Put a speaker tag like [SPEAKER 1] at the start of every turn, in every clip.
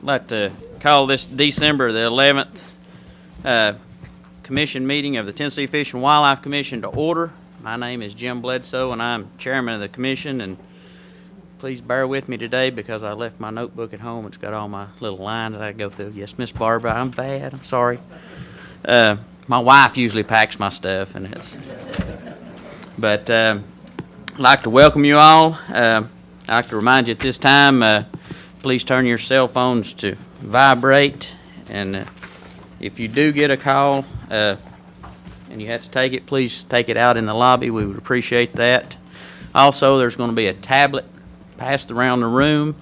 [SPEAKER 1] I'd like to call this December the 11th Commission meeting of the Tennessee Fish and Wildlife Commission to order. My name is Jim Bledsoe, and I'm chairman of the commission. And please bear with me today because I left my notebook at home. It's got all my little lines that I go through. Yes, Miss Barbara, I'm bad. I'm sorry. My wife usually packs my stuff, and it's. But I'd like to welcome you all. I'd like to remind you at this time, please turn your cell phones to vibrate. And if you do get a call and you have to take it, please take it out in the lobby. We would appreciate that. Also, there's going to be a tablet passed around the room.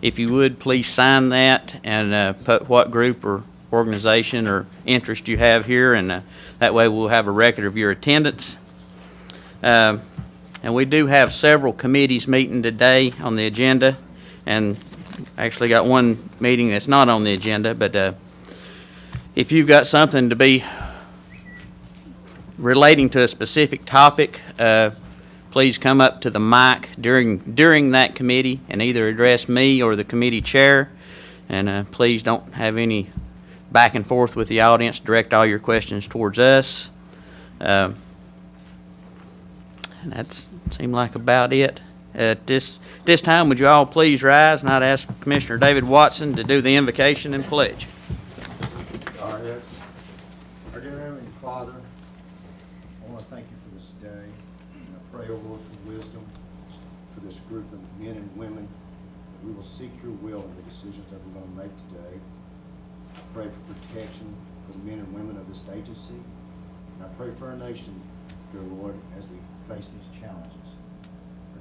[SPEAKER 1] If you would, please sign that and put what group or organization or interest you have here, and that way we'll have a record of your attendance. And we do have several committees meeting today on the agenda, and actually got one meeting that's not on the agenda, but if you've got something to be relating to a specific topic, please come up to the mic during that committee and either address me or the committee chair, and please don't have any back and forth with the audience. Direct all your questions towards us. And that seemed like about it. At this time, would you all please rise, and I'd ask Commissioner David Watson to do the invocation and pledge.
[SPEAKER 2] All right, yes. Our dear Heavenly Father, I want to thank you for this day, and I pray, O Lord, for wisdom for this group of men and women, that we will seek your will in the decisions that we're going to make today. I pray for protection for the men and women of this agency, and I pray for our nation, dear Lord, as we face these challenges.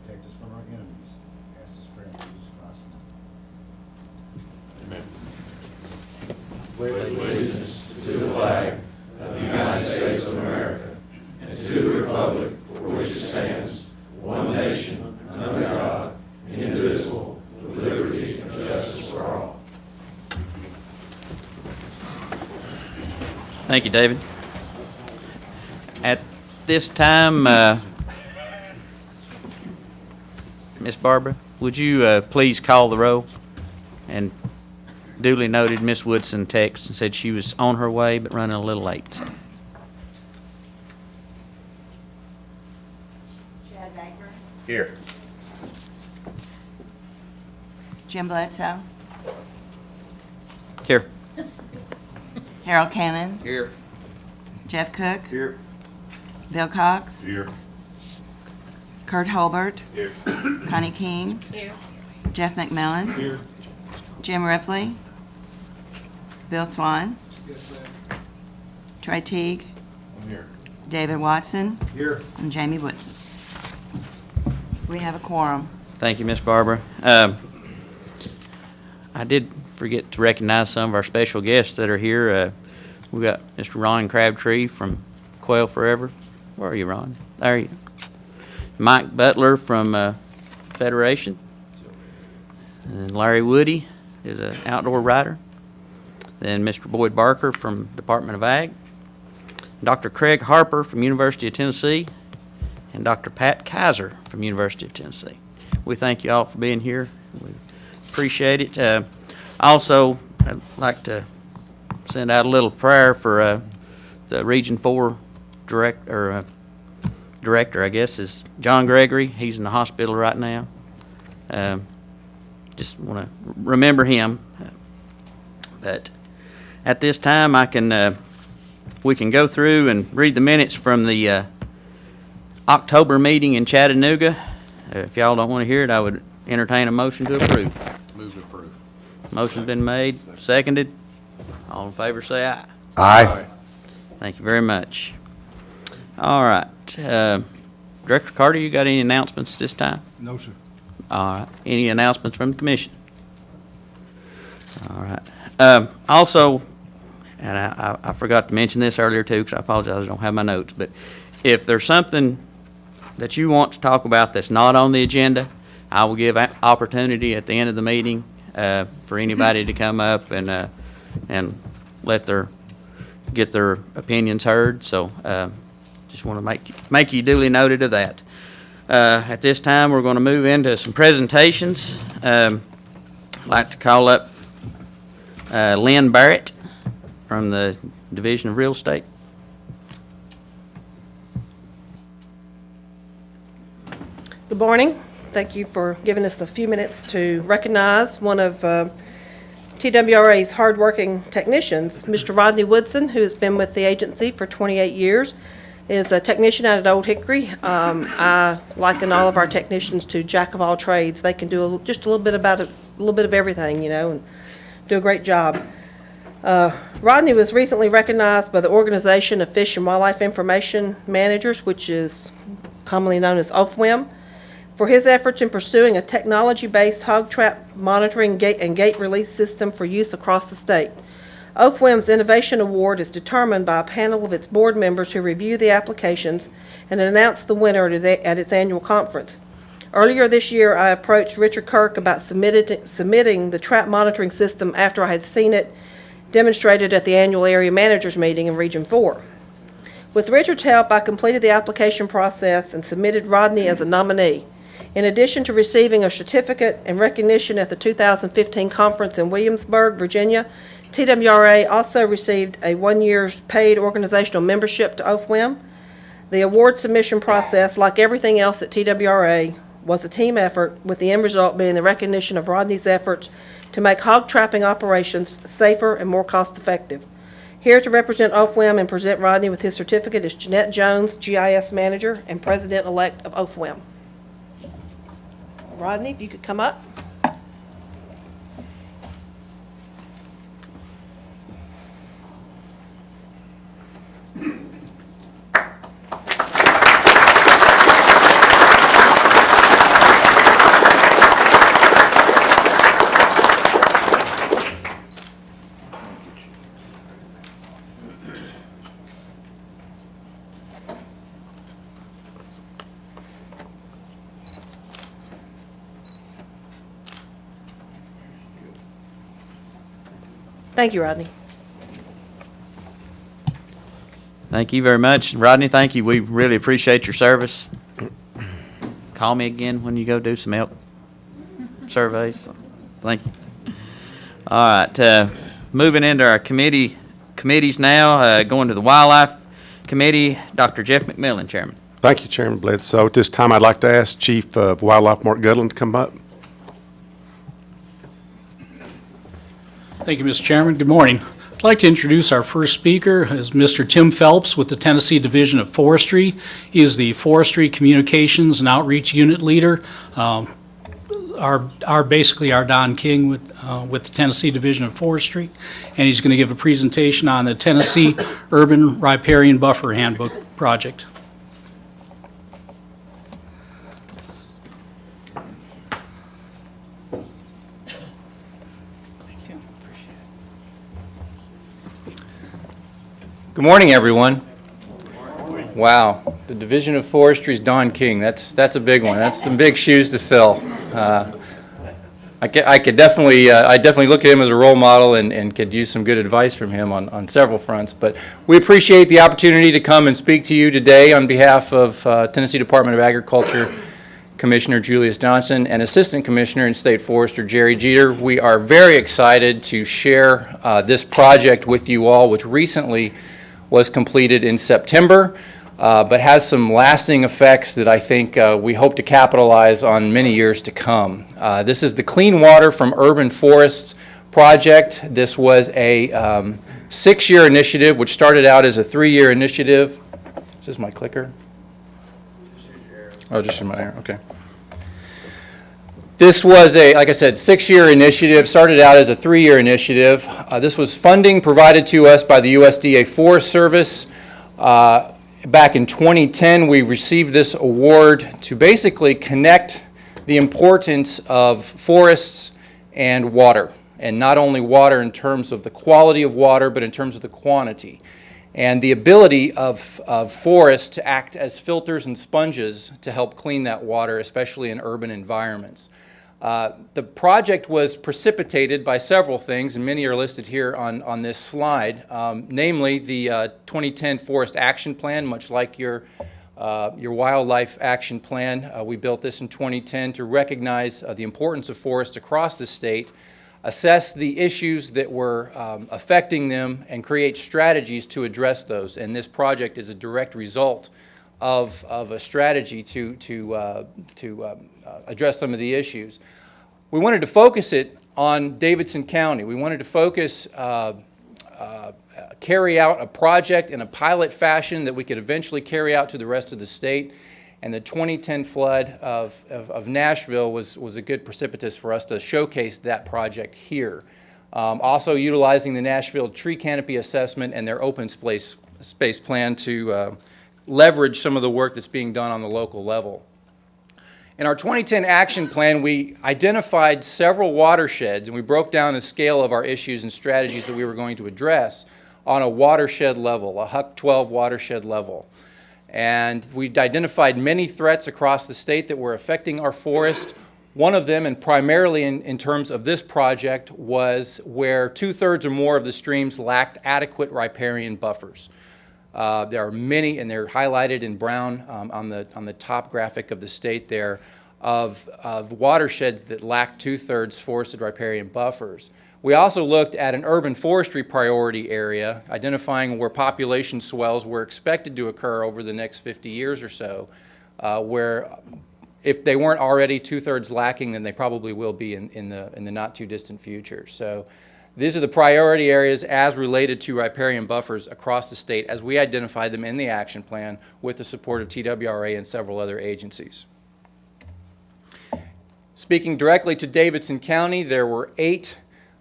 [SPEAKER 2] Protect us from our enemies. I ask this prayer in Jesus Christ's name. Amen.
[SPEAKER 3] Pledge allegiance to the flag of the United States of America and to the republic for which it stands, one nation, under God, indivisible, with liberty and justice for all.
[SPEAKER 1] Thank you, David. At this time, Miss Barbara, would you please call the roll? And duly noted, Miss Woodson texted and said she was on her way but running a little late. So.
[SPEAKER 4] Chad Baker.
[SPEAKER 3] Here.
[SPEAKER 4] Jim Bledsoe.
[SPEAKER 1] Here.
[SPEAKER 4] Harold Cannon.
[SPEAKER 1] Here.
[SPEAKER 4] Jeff Cook.
[SPEAKER 2] Here.
[SPEAKER 4] Bill Cox.
[SPEAKER 3] Here.
[SPEAKER 4] Kurt Holbert.
[SPEAKER 3] Here.
[SPEAKER 4] Connie King.
[SPEAKER 5] Here.
[SPEAKER 4] Jeff McMillan.
[SPEAKER 3] Here.
[SPEAKER 4] Jim Ripley. Bill Swan. Troy Teague.
[SPEAKER 3] I'm here.
[SPEAKER 4] David Watson.
[SPEAKER 2] Here.
[SPEAKER 4] And Jamie Woodson. We have a quorum.
[SPEAKER 1] Thank you, Miss Barbara. I did forget to recognize some of our special guests that are here. We got Mr. Ron Crabtree from Quail Forever. Where are you, Ron? There you are. Mike Butler from Federation. And Larry Woody is an outdoor writer. Then Mr. Boyd Barker from Department of Ag. Dr. Craig Harper from University of Tennessee. And Dr. Pat Kaiser from University of Tennessee. We thank you all for being here. We appreciate it. Also, I'd like to send out a little prayer for the Region 4 director, I guess, is John Gregory. He's in the hospital right now. Just want to remember him. But at this time, we can go through and read the minutes from the October meeting in Chattanooga. If y'all don't want to hear it, I would entertain a motion to approve.
[SPEAKER 2] Move to approve.
[SPEAKER 1] Motion's been made, seconded. All in favor say aye.
[SPEAKER 2] Aye.
[SPEAKER 1] Thank you very much. All right. Director Carter, you got any announcements this time?
[SPEAKER 2] No, sir.
[SPEAKER 1] All right. Any announcements from the commission? All right. Also, and I forgot to mention this earlier too, because I apologize, I don't have my notes, but if there's something that you want to talk about that's not on the agenda, I will give opportunity at the end of the meeting for anybody to come up and get their opinions heard. So just want to make you duly noted of that. At this time, we're going to move into some presentations. I'd like to call up Lynn Barrett from the Division of Real Estate.
[SPEAKER 5] Good morning. Thank you for giving us a few minutes to recognize one of TWRA's hardworking technicians, Mr. Rodney Woodson, who has been with the agency for 28 years, is a technician out at Old Hickory. I liken all of our technicians to jack of all trades. They can do just a little bit of everything, you know, and do a great job. Rodney was recently recognized by the Organization of Fish and Wildlife Information Managers, which is commonly known as OFWIM, for his efforts in pursuing a technology-based hog trap monitoring and gate release system for use across the state. OFWIM's Innovation Award is determined by a panel of its board members who review the applications and announce the winner at its annual conference. Earlier this year, I approached Richard Kirk about submitting the trap monitoring system after I had seen it demonstrated at the annual area managers meeting in Region 4. With Richard's help, I completed the application process and submitted Rodney as a nominee. In addition to receiving a certificate and recognition at the 2015 conference in Williamsburg, Virginia, TWRA also received a 1 year's paid organizational membership to OFWIM. The award submission process, like everything else at TWRA, was a team effort, with the end result being the recognition of Rodney's efforts to make hog trapping operations safer and more cost-effective. Here to represent OFWIM and present Rodney with his certificate is Jeanette Jones, GIS Manager and President-elect of OFWIM. Rodney, if you could come up. Thank you, Rodney.
[SPEAKER 1] Thank you very much. Rodney, thank you. We really appreciate your service. Call me again when you go do some elk surveys. Thank you. All right, moving into our committees now, going to the Wildlife Committee, Dr. Jeff McMillan, Chairman.
[SPEAKER 6] Thank you, Chairman Bledsoe. At this time, I'd like to ask Chief of Wildlife Mark Gudlin to come up.
[SPEAKER 7] Thank you, Mr. Chairman. Good morning. I'd like to introduce our first speaker as Mr. Tim Phelps with the Tennessee Division of Forestry. He is the Forestry Communications and Outreach Unit Leader. Basically our Don King with the Tennessee Division of Forestry, and he's going to give a presentation on the Tennessee Urban Riparian Buffer Handbook project.
[SPEAKER 8] Good morning, everyone. Wow, the Division of Forestry's Don King. That's a big one. That's some big shoes to fill. I definitely look at him as a role model and could use some good advice from him on several fronts. But we appreciate the opportunity to come and speak to you today on behalf of Tennessee Department of Agriculture Commissioner Julius Johnson and Assistant Commissioner and State Forester Jerry Jeter. We are very excited to share this project with you all, which recently was completed in September, but has some lasting effects that I think we hope to capitalize on many years to come. This is the Clean Water from Urban Forests project. This was a 6-year initiative, which started out as a 3-year initiative. Is this my clicker? Oh, just in my ear, okay. This was like I said, 6-year initiative, started out as a 3-year initiative. This was funding provided to us by the USDA Forest Service. Back in 2010, we received this award to basically connect the importance of forests and water, and not only water in terms of the quality of water, but in terms of the quantity, and the ability of forests to act as filters and sponges to help clean that water, especially in urban environments. The project was precipitated by several things, and many are listed here on this slide, namely the 2010 Forest Action Plan, much like your Wildlife Action Plan. We built this in 2010 to recognize the importance of forests across the state, assess the issues that were affecting them, and create strategies to address those. And this project is a direct result of a strategy to address some of the issues. We wanted to focus it on Davidson County. We wanted to focus, carry out a project in a pilot fashion that we could eventually carry out to the rest of the state. And the 2010 flood of Nashville was a good precipitous for us to showcase that project here. Also utilizing the Nashville tree canopy assessment and their open space plan to leverage some of the work that's being done on the local level. In our 2010 action plan, we identified several watersheds, and we broke down the scale of our issues and strategies that we were going to address on a watershed level, a HUC 12 watershed level. And we identified many threats across the state that were affecting our forest. One of them, and primarily in terms of this project, was where 2/3 or more of the streams lacked adequate riparian buffers. There are many, and they're highlighted in brown on the top graphic of the state there, of watersheds that lack 2/3 forested riparian buffers. We also looked at an urban forestry priority area, identifying where population swells were expected to occur over the next 50 years or so, where if they weren't already 2/3 lacking, then they probably will be in the not too distant future. So these are the priority areas as related to riparian buffers across the state as we identified them in the action plan with the support of TWRA and several other agencies. Speaking directly to Davidson County, there were 8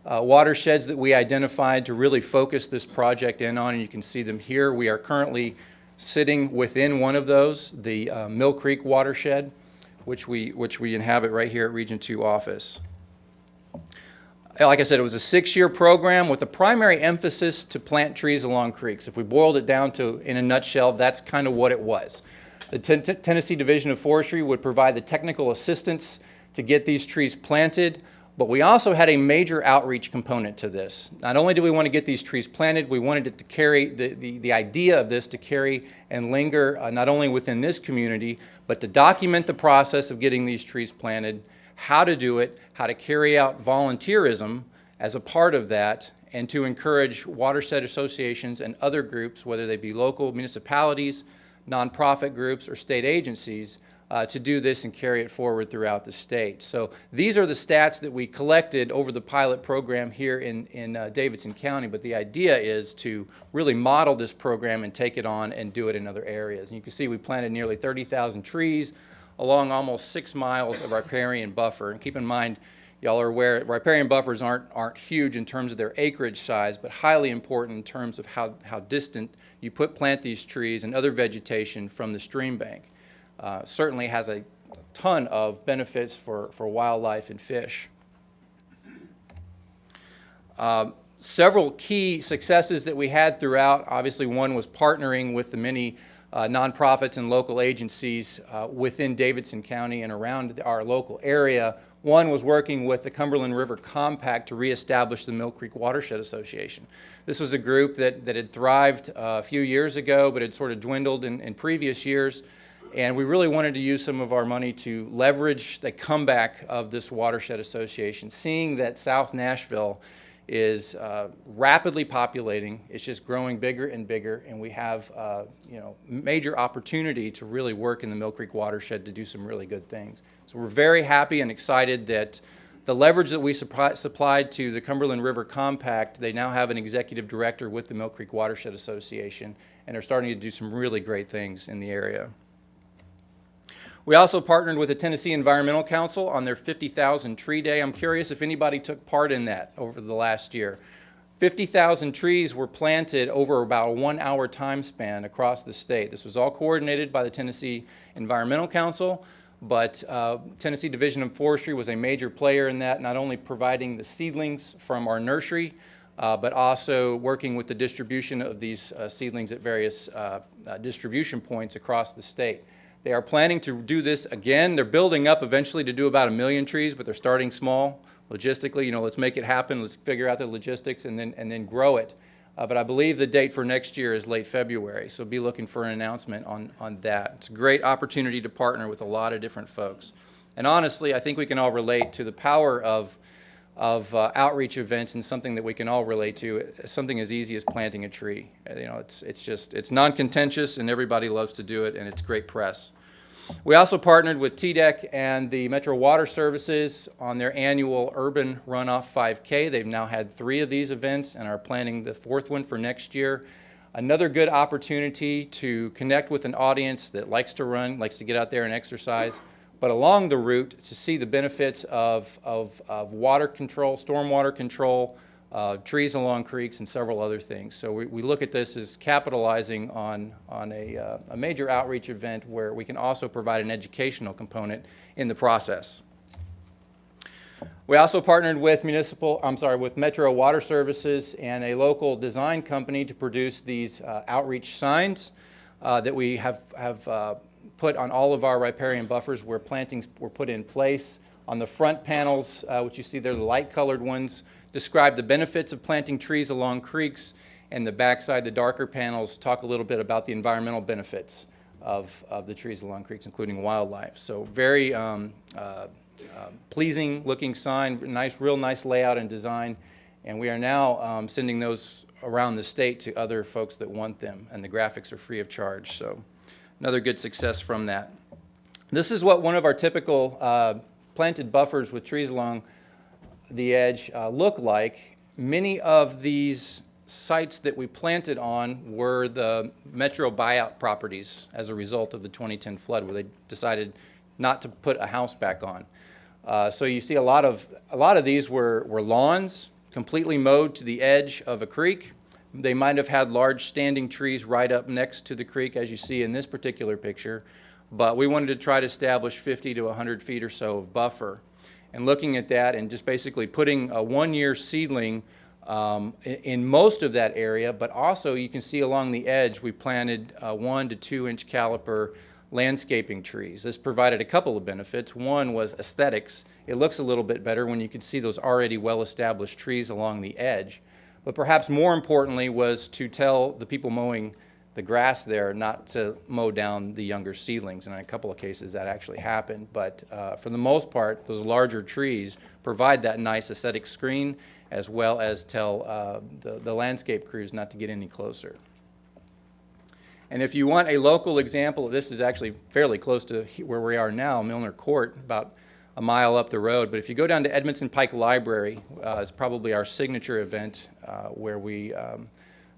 [SPEAKER 8] watersheds that we identified to really focus this project in on, and you can see them here. We are currently sitting within one of those, the Mill Creek watershed, which we inhabit right here at Region 2 office. Like I said, it was a 6-year program with a primary emphasis to plant trees along creeks. If we boiled it down to, in a nutshell, that's kind of what it was. The Tennessee Division of Forestry would provide the technical assistance to get these trees planted, but we also had a major outreach component to this. Not only do we want to get these trees planted, we wanted it to carry, the idea of this to carry and linger not only within this community, but to document the process of getting these trees planted, how to do it, how to carry out volunteerism as a part of that, and to encourage watershed associations and other groups, whether they be local municipalities, nonprofit groups, or state agencies, to do this and carry it forward throughout the state. So these are the stats that we collected over the pilot program here in Davidson County, but the idea is to really model this program and take it on and do it in other areas. And you can see we planted nearly 30,000 trees along almost 6 miles of riparian buffer. And keep in mind, y'all are aware, riparian buffers aren't huge in terms of their acreage size, but highly important in terms of how distant you plant these trees and other vegetation from the stream bank. Certainly has a ton of benefits for wildlife and fish. Several key successes that we had throughout, obviously one was partnering with the many nonprofits and local agencies within Davidson County and around our local area. One was working with the Cumberland River Compact to reestablish the Mill Creek Watershed Association. This was a group that had thrived a few years ago, but had sort of dwindled in previous years. And we really wanted to use some of our money to leverage the comeback of this Watershed Association, seeing that South Nashville is rapidly populating. It's just growing bigger and bigger, and we have major opportunity to really work in the Mill Creek Watershed to do some really good things. So we're very happy and excited that the leverage that we supplied to the Cumberland River Compact, they now have an executive director with the Mill Creek Watershed Association, and are starting to do some really great things in the area. We also partnered with the Tennessee Environmental Council on their 50,000 tree day. I'm curious if anybody took part in that over the last year. 50,000 trees were planted over about a 1-hour time span across the state. This was all coordinated by the Tennessee Environmental Council, but Tennessee Division of Forestry was a major player in that, not only providing the seedlings from our nursery, but also working with the distribution of these seedlings at various distribution points across the state. They are planning to do this again. They're building up eventually to do about 1 million trees, but they're starting small logistically. Let's make it happen. Let's figure out the logistics and then grow it. But I believe the date for next year is late February, so be looking for an announcement on that. It's a great opportunity to partner with a lot of different folks. And honestly, I think we can all relate to the power of of outreach events and something that we can all relate to, something as easy as planting a tree. You know, it's non-contentious and everybody loves to do it, and it's great press. We also partnered with TDEC and the Metro Water Services on their annual Urban Runoff 5K. They've now had 3 of these events and are planning the 4th one for next year. Another good opportunity to connect with an audience that likes to run, likes to get out there and exercise, but along the route to see the benefits of water control, stormwater control, trees along creeks, and several other things. So we look at this as capitalizing on a major outreach event where we can also provide an educational component in the process. We also partnered with Metro Water Services and a local design company to produce these outreach signs that we have put on all of our riparian buffers where plantings were put in place. On the front panels, which you see there, the light-colored ones, describe the benefits of planting trees along creeks, and the backside, the darker panels, talk a little bit about the environmental benefits of the trees along creeks, including wildlife. So very pleasing looking sign, real nice layout and design, and we are now sending those around the state to other folks that want them, and the graphics are free of charge. So another good success from that. This is what one of our typical planted buffers with trees along the edge look like. Many of these sites that we planted on were the Metro buyout properties as a result of the 2010 flood, where they decided not to put a house back on. So you see a lot of these were lawns, completely mowed to the edge of a creek. They might have had large standing trees right up next to the creek, as you see in this particular picture, but we wanted to try to establish 50 to 100 feet or so of buffer. And looking at that and just basically putting a 1-year seedling in most of that area, but also you can see along the edge we planted 1 to 2 inch caliper landscaping trees. This provided a couple of benefits. One was aesthetics. It looks a little bit better when you can see those already well-established trees along the edge. But perhaps more importantly was to tell the people mowing the grass there not to mow down the younger seedlings. And in a couple of cases that actually happened. But for the most part, those larger trees provide that nice aesthetic screen, as well as tell the landscape crews not to get any closer. And if you want a local example, this is actually fairly close to where we are now, Milner Court, about a mile up the road. But if you go down to Edmondson Pike Library, it's probably our signature event where we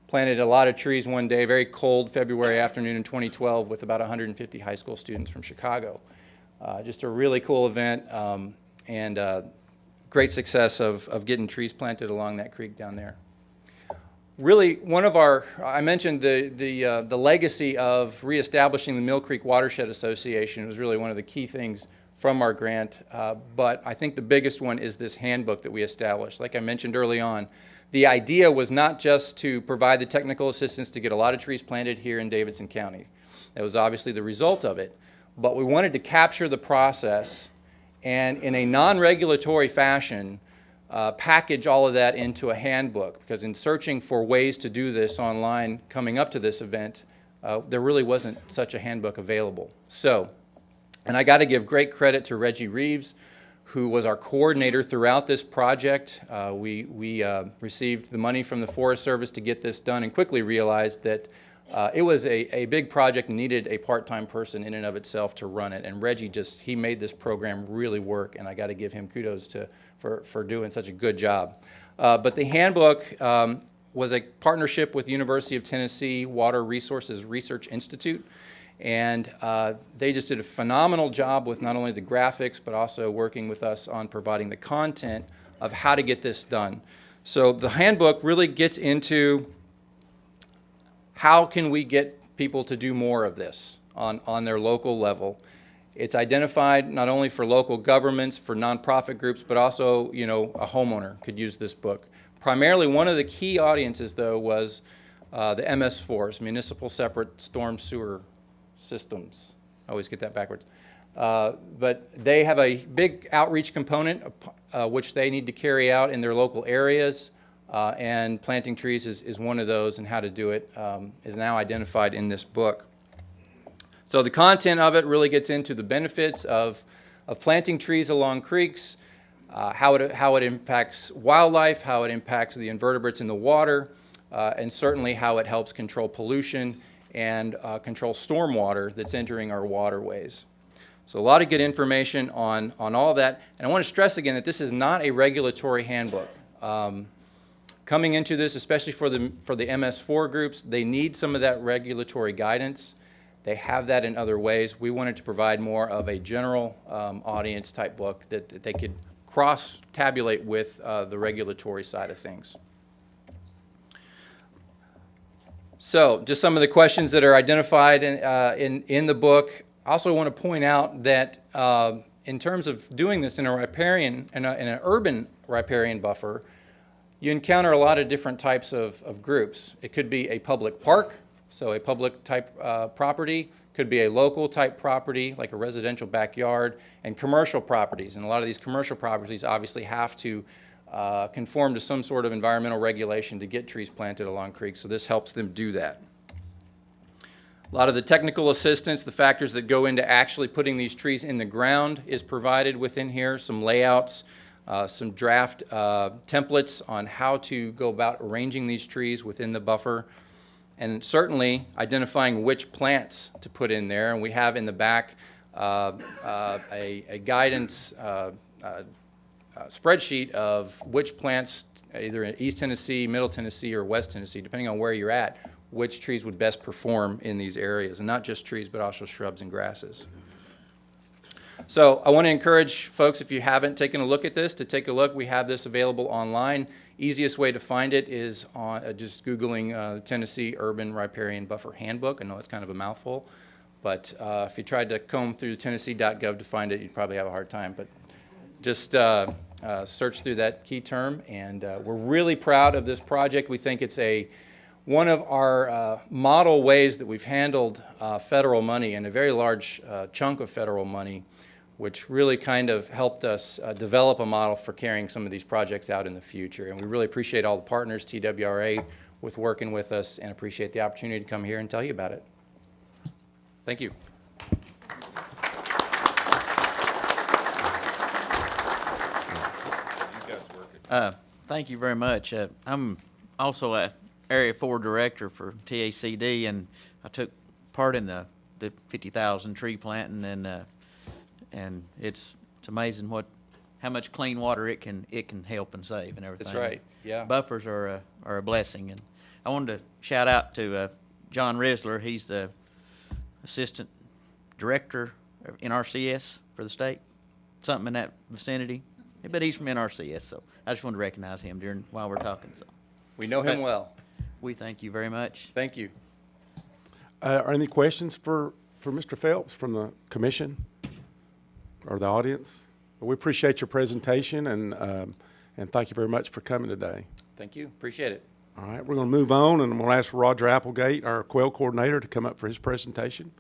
[SPEAKER 8] planted a lot of trees one day, very cold February afternoon in 2012 with about 150 high school students from Chicago. Just a really cool event and great success of getting trees planted along that creek down there. Really, one of our, I mentioned the legacy of reestablishing the Mill Creek Watershed Association was really one of the key things from our grant, but I think the biggest one is this handbook that we established. Like I mentioned early on, the idea was not just to provide the technical assistance to get a lot of trees planted here in Davidson County. That was obviously the result of it, but we wanted to capture the process and in a non-regulatory fashion package all of that into a handbook, because in searching for ways to do this online coming up to this event, there really wasn't such a handbook available. So, and I got to give great credit to Reggie Reeves, who was our coordinator throughout this project. We received the money from the Forest Service to get this done and quickly realized that it was a big project and needed a part-time person in and of itself to run it. And Reggie he made this program really work, and I got to give him kudos for doing such a good job. But the handbook was a partnership with the University of Tennessee Water Resources Research Institute, and they just did a phenomenal job with not only the graphics but also working with us on providing the content of how to get this done. So the handbook really gets into how can we get people to do more of this on their local level. It's identified not only for local governments, for nonprofit groups, but also, you know, a homeowner could use this book. Primarily, one of the key audiences, though, was the MS4s, Municipal Separate Storm Sewer Systems. I always get that backwards. But they have a big outreach component which they need to carry out in their local areas, and planting trees is one of those, and how to do it is now identified in this book. So the content of it really gets into the benefits of planting trees along creeks, how it impacts wildlife, how it impacts the invertebrates in the water, and certainly how it helps control pollution and control stormwater that's entering our waterways. So a lot of good information on all that. And I want to stress again that this is not a regulatory handbook. Coming into this, especially for the MS4 groups, they need some of that regulatory guidance. They have that in other ways. We wanted to provide more of a general audience type book that they could cross-tabulate with the regulatory side of things. So, just some of the questions that are identified in the book. I also want to point out that in terms of doing this in an urban riparian buffer, you encounter a lot of different types of groups. It could be a public park, so a public type property, could be a local type property like a residential backyard, and commercial properties. And a lot of these commercial properties obviously have to conform to some sort of environmental regulation to get trees planted along creeks, so this helps them do that. A lot of the technical assistance, the factors that go into actually putting these trees in the ground is provided within here, some layouts, some draft templates on how to go about arranging these trees within the buffer, and certainly identifying which plants to put in there. And we have in the back a guidance spreadsheet of which plants, either in East Tennessee, Middle Tennessee, or West Tennessee, depending on where you're at, which trees would best perform in these areas, and not just trees, but also shrubs and grasses. So I want to encourage folks, if you haven't taken a look at this, to take a look. We have this available online. Easiest way to find it is on just Googling Tennessee Urban Riparian Buffer Handbook. I know it's kind of a mouthful, but if you tried to comb through tennessee.gov to find it, you'd probably have a hard time. But just search through that key term, and we're really proud of this project. We think it's one of our model ways that we've handled federal money, and a very large chunk of federal money, which really kind of helped us develop a model for carrying some of these projects out in the future. And we really appreciate all the partners, TWRA, with working with us, and appreciate the opportunity to come here and tell you about it. Thank you.
[SPEAKER 1] Thank you very much. I'm also a Area 4 director for TACD, and I took part in the 50,000 tree planting, and it's amazing how much clean water it can help and save and everything.
[SPEAKER 8] That's right. Yeah.
[SPEAKER 1] Buffers are a blessing, and I wanted to shout out to John Risler. He's the assistant director of NRCS for the state, something in that vicinity. But he's from NRCS, so I just wanted to recognize him while we're talking. So
[SPEAKER 8] We know him well.
[SPEAKER 1] we thank you very much.
[SPEAKER 8] Thank you.
[SPEAKER 6] Are any questions for Mr. Phelps from the commission or the audience? We appreciate your presentation, and thank you very much for coming today.
[SPEAKER 8] Thank you. Appreciate it.
[SPEAKER 6] All right, we're going to move on, and I'm going to ask Roger Applegate, our quail coordinator, to come up for his presentation.